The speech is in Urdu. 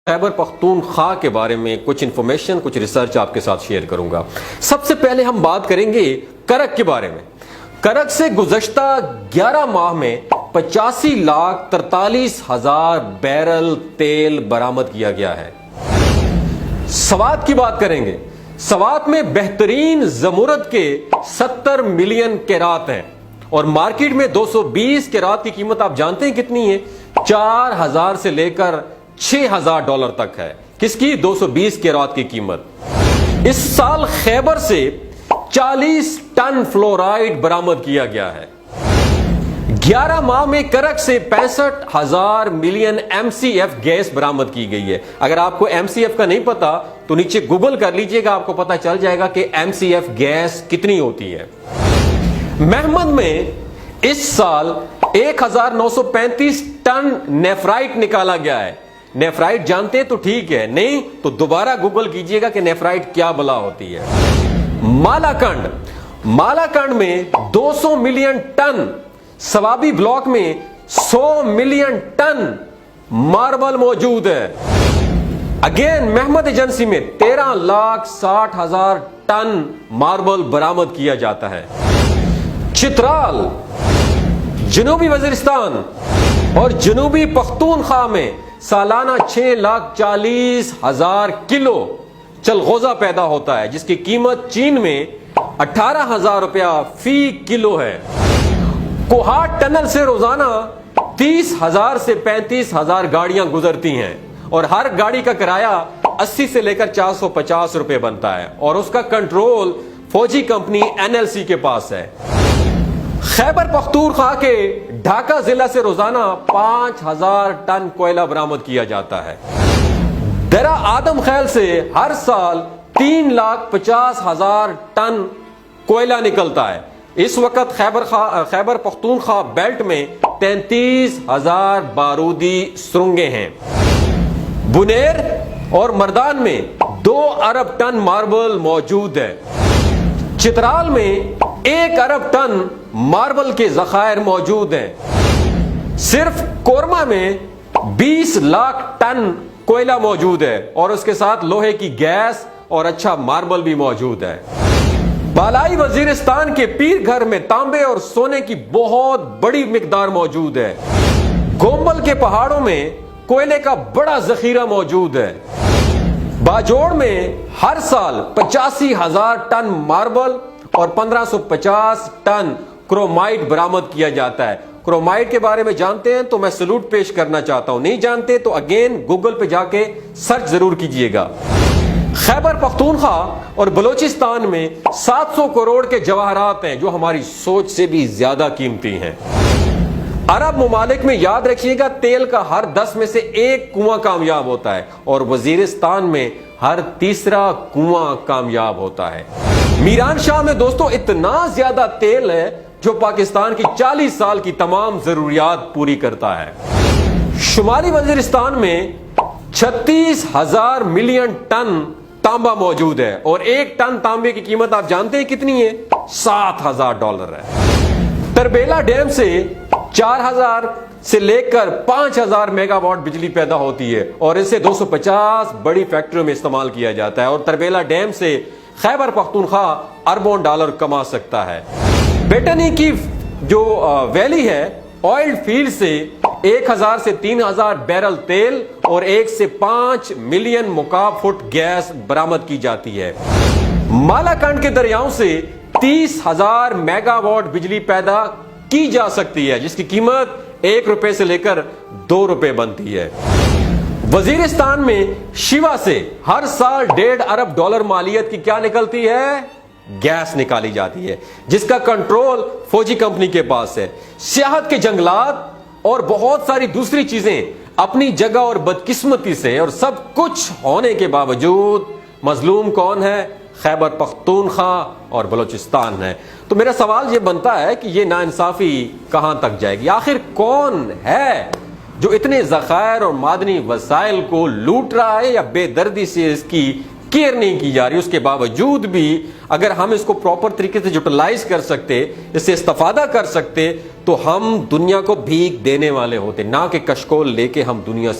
خیبر پختونخوا کے بارے میں کچھ انفارمیشن کچھ ریسرچ آپ کے ساتھ شیئر کروں گا۔ سب سے پہلے ہم بات کریں گے کرک کے بارے میں۔ کرک سے گزشتہ 11 ماہ میں 85,43,000 بیرل تیل برآمد کیا گیا ہے۔ سوات کی بات کریں گے۔ سوات میں بہترین زمرد کے 70 ملین کیرات ہیں اور مارکیٹ میں 220 کیرات کی قیمت آپ جانتے ہیں کتنی ہے؟ 4,000 سے لے کر $6,000 تک ہے۔ کس کی؟ 220 کیرات کی قیمت۔ اس سال خیبر سے 40 ٹن فلورائڈ برآمد کیا گیا ہے۔ 11 ماہ میں کرک سے 65,000 ملین MCF گیس برآمد کی گئی ہے۔ اگر آپ کو MCF کا نہیں پتا تو نیچے گوگل کر لیجئے گا، آپ کو پتا چل جائے گا کہ MCF گیس کتنی ہوتی ہے۔ محمد میں اس سال 1,935 ٹن نیفرائٹ نکالا گیا ہے۔ نیفرائٹ جانتے تو ٹھیک ہے، نہیں تو دوبارہ گوگل کیجئے گا کہ نیفرائٹ کیا بلا ہوتی ہے۔ مالاکنڈ میں 200 ملین ٹن، سوابی بلاک میں 100 ملین ٹن ماربل موجود ہے۔ اگین محمد ایجنسی میں 13,60,000 ٹن ماربل برآمد کیا جاتا ہے۔ چترال، جنوبی وزیرستان اور جنوبی پختونخوا میں سالانہ 6,40,000 کلو چلغوزہ پیدا ہوتا ہے، جس کی قیمت چین میں 18,000 روپیہ فی کلو ہے۔ کوہاٹ ٹنل سے روزانہ 30,000 سے 35,000 گاڑیاں گزرتی ہیں اور ہر گاڑی کا کرایہ 80 سے لے کر 450 روپے بنتا ہے اور اس کا کنٹرول فوجی کمپنی NLC کے پاس ہے۔ خیبر پختونخوا کے ڈھاکہ ضلع سے روزانہ 5,000 ٹن کوئلہ برآمد کیا جاتا ہے۔ درہ آدم خیل سے ہر سال 3,50,000 ٹن کوئلہ نکلتا ہے۔ اس وقت خیبر پختونخوا بیلٹ میں 33,000 بارودی سرنگیں ہیں۔ بنیر اور مردان میں 2 ارب ٹن ماربل موجود ہے۔ چترال میں 1 ارب ٹن ماربل کے ذخائر موجود ہیں۔ صرف کورما میں 20 لاکھ ٹن کوئلہ موجود ہے اور اس کے ساتھ لوہے کی گیس اور اچھا ماربل بھی موجود ہے۔ بالائی وزیرستان کے پیر گھر میں تانبے اور سونے کی بہت بڑی مقدار موجود ہے۔ گومبل کے پہاڑوں میں کوئلے کا بڑا ذخیرہ موجود ہے۔ باجوڑ میں ہر سال 85,000 ٹن ماربل اور 1,550 ٹن کرومائٹ برآمد کیا جاتا ہے۔ کرومائٹ کے بارے میں جانتے ہیں تو میں سلوٹ پیش کرنا چاہتا ہوں، نہیں جانتے تو اگین گوگل پہ جا کے سرچ ضرور کیجئے گا۔ خیبر پختونخوا اور بلوچستان میں 700 کروڑ کے جواہرات ہیں جو ہماری سوچ سے بھی زیادہ قیمتی ہیں۔ عرب ممالک میں یاد رکھیے گا تیل کا ہر 10 میں سے 1 کنواں کامیاب ہوتا ہے اور وزیرستان میں ہر تیسرا کنواں کامیاب ہوتا ہے۔ میران شاہ میں دوستو اتنا زیادہ تیل ہے جو پاکستان کی 40 سال کی تمام ضروریات پوری کرتا ہے۔ شمالی وزیرستان میں 36,000 ملین ٹن تانبا موجود ہے اور 1 ٹن تانبے کی قیمت آپ جانتے ہیں کتنی ہے؟ $7,000 ہے۔ تربیلا ڈیم سے 4,000 سے لے کر 5,000 میگا واٹ بجلی پیدا ہوتی ہے اور اسے 250 بڑی فیکٹریوں میں استعمال کیا جاتا ہے اور تربیلا ڈیم سے خیبر پختونخوا اربوں ڈالر کما سکتا ہے۔ بیٹنی کی جو ویلی ہے آئل فیلڈ سے 1,000 سے 3,000 بیرل تیل اور 1 سے 5 ملین مکعب فٹ گیس برآمد کی جاتی ہے۔ مالاکنڈ کے دریاؤں سے 30,000 میگا واٹ بجلی پیدا کی جا سکتی ہے جس کی قیمت 1 روپے سے لے کر 2 روپے بنتی ہے۔ وزیرستان میں شیوا سے ہر سال $1.5 ارب مالیت کی کیا نکلتی ہے؟ گیس نکالی جاتی ہے جس کا کنٹرول فوجی کمپنی کے پاس ہے۔ سیاحت کے جنگلات اور بہت ساری دوسری چیزیں اپنی جگہ اور بدقسمتی سے اور سب کچھ ہونے کے باوجود مظلوم کون ہے؟ خیبر پختونخوا اور بلوچستان ہے۔ تو میرا سوال یہ بنتا ہے کہ یہ ناانصافی کہاں تک جائے گی؟ آخر کون ہے جو اتنے ذخائر اور معدنی وسائل کو لوٹ رہا ہے یا بے دردی سے اس کی کیئر نہیں کی جا رہی؟ اس کے باوجود بھی اگر ہم اس کو پراپر طریقے سے یوٹیلائز کر سکتے، اس سے استفادہ کر سکتے تو ہم دنیا کو بھیک دینے والے ہوتے، نہ کہ کشکول لے کے ہم دنیا سے